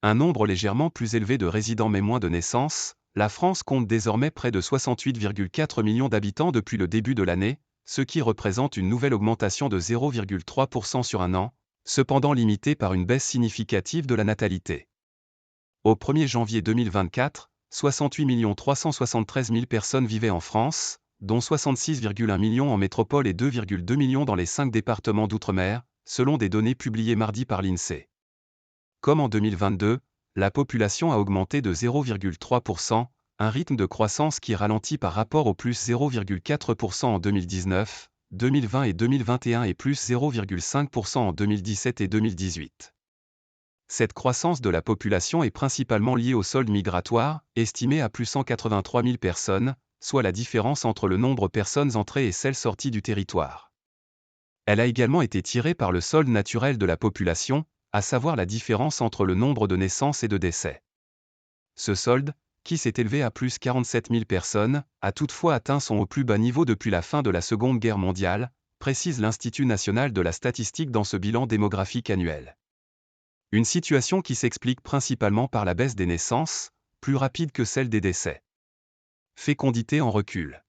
Un nombre légèrement plus élevé de résidents mais moins de naissances, la France compte désormais près de 68,4 millions d'habitants depuis le début de l'année, ce qui représente une nouvelle augmentation de 0,3% sur un an, cependant limitée par une baisse significative de la natalité. Au 1er janvier 2024, 68 373 000 personnes vivaient en France, dont 66,1 millions en métropole et 2,2 millions dans les 5 départements d'outre-mer, selon des données publiées mardi par l'INSEE. Comme en 2022, la population a augmenté de 0,3%, un rythme de croissance qui ralentit par rapport au plus 0,4% en 2019, 2020 et 2021 et plus 0,5% en 2017 et 2018. Cette croissance de la population est principalement liée au solde migratoire, estimé à plus 183 000 personnes, soit la différence entre le nombre de personnes entrées et celles sorties du territoire. Elle a également été tirée par le solde naturel de la population, à savoir la différence entre le nombre de naissances et de décès. Ce solde, qui s'est élevé à plus 47 000 personnes, a toutefois atteint son au plus bas niveau depuis la fin de la Seconde Guerre mondiale, précise l'Institut national de la statistique dans ce bilan démographique annuel. Une situation qui s'explique principalement par la baisse des naissances, plus rapide que celle des décès. Fécondité en recul.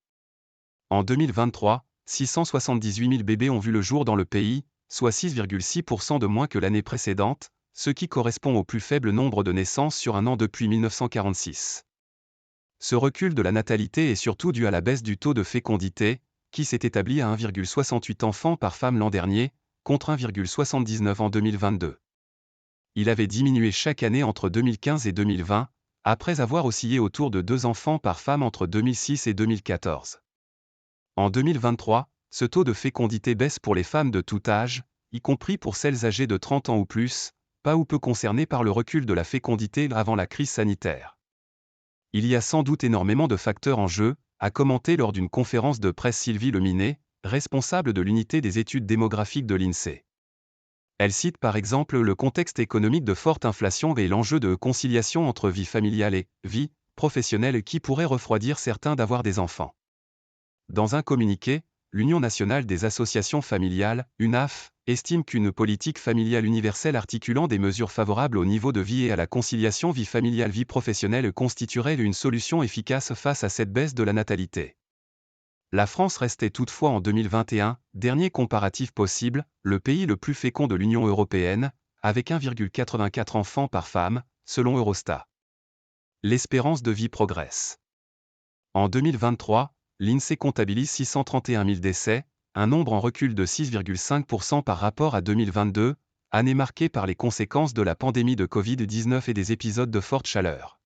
En 2023, 678 000 bébés ont vu le jour dans le pays, soit 6,6% de moins que l'année précédente, ce qui correspond au plus faible nombre de naissances sur un an depuis 1946. Ce recul de la natalité est surtout dû à la baisse du taux de fécondité, qui s'est établi à 1,68 enfants par femme l'an dernier, contre 1,79 en 2022. Il avait diminué chaque année entre 2015 et 2020, après avoir oscillé autour de 2 enfants par femme entre 2006 et 2014. En 2023, ce taux de fécondité baisse pour les femmes de tout âge, y compris pour celles âgées de 30 ans ou plus, pas ou peu concernées par le recul de la fécondité avant la crise sanitaire. Il y a sans doute énormément de facteurs en jeu, a commenté lors d'une conférence de presse Sylvie Leminet, responsable de l'unité des études démographiques de l'INSEE. Elle cite par exemple le contexte économique de forte inflation et l'enjeu de conciliation entre vie familiale et vie professionnelle qui pourrait refroidir certains d'avoir des enfants. Dans un communiqué, l'Union nationale des associations familiales, UNAF, estime qu'une politique familiale universelle articulant des mesures favorables au niveau de vie et à la conciliation vie familiale-vie professionnelle constituerait une solution efficace face à cette baisse de la natalité. La France restait toutefois en 2021, dernier comparatif possible, le pays le plus fécond de l'Union européenne, avec 1,84 enfants par femme, selon Eurostat. L'espérance de vie progresse. En 2023, l'INSEE comptabilise 631 000 décès, un nombre en recul de 6,5% par rapport à 2022, année marquée par les conséquences de la pandémie de Covid-19 et des épisodes de forte chaleur.